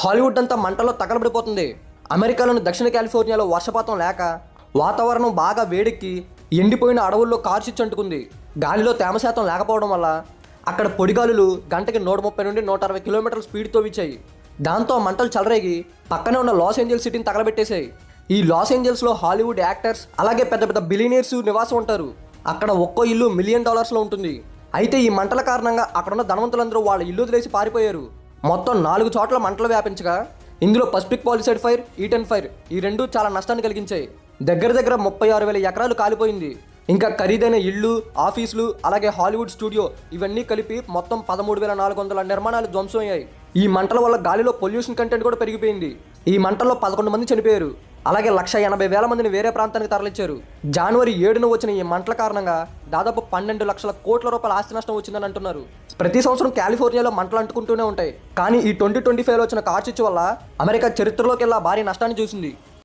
Hollywood అంతా మంటల్లో తగలబడిపోతుంది. అమెరికాలోని దక్షిణ కాలిఫోర్నియాలో వర్షపాతం లేక వాతావరణం బాగా వేడెక్కి ఎండిపోయిన అడవుల్లో కార్చిచ్చు అంటుకుంది. గాలిలో తేమ శాతం లేకపోవడం వల్ల అక్కడ పొడిగాలులు గంటకి 130 నుండి 160 కిలోమీటర్ల స్పీడ్తో వీచాయి. దాంతో మంటలు చెలరేగి పక్కనే ఉన్న లాస్ ఏంజల్స్ సిటీని తగలబెట్టేశాయి. ఈ లాస్ ఏంజల్స్లో హాలీవుడ్ యాక్టర్స్ అలాగే పెద్ద పెద్ద బిలియనీర్స్ నివాసం ఉంటారు. అక్కడ ఒక్కో ఇల్లు $1 మిలియన్ ఉంటుంది. అయితే ఈ మంటల కారణంగా అక్కడున్న ధనవంతులందరూ వాళ్ళ ఇల్లు వదిలేసి పారిపోయారు. మొత్తం 4 చోట్ల మంటలు వ్యాపించగా ఇందులో Pacific Palisades fire, Eaton fire ఈ రెండు చాలా నష్టాన్ని కలిగించాయి. దగ్గర 36,000 ఎకరాలు కాలిపోయింది. ఇంకా ఖరీదైన ఇళ్ళు, ఆఫీసులు అలాగే హాలీవుడ్ స్టూడియో ఇవన్నీ కలిపి మొత్తం 13,400 నిర్మాణాలు ధ్వంసమయ్యాయి. ఈ మంటల వల్ల గాలిలో పొల్యూషన్ కంటెంట్ కూడా పెరిగిపోయింది. ఈ మంటల్లో 11 మంది చనిపోయారు. అలాగే 1,80,000 మందిని వేరే ప్రాంతానికి తరలించారు. జనవరి 7న వచ్చిన ఈ మంటల కారణంగా దాదాపు 12 లక్షల కోట్ల రూపాయల ఆస్తి నష్టం వచ్చిందని అంటున్నారు. ప్రతి సంవత్సరం కాలిఫోర్నియాలో మంటలు అంటుకుంటూనే ఉంటాయి. కానీ ఈ 2025లో వచ్చిన కార్చిచ్చు వల్ల అమెరికా చరిత్రలోకి భారీ నష్టాన్ని చూసింది.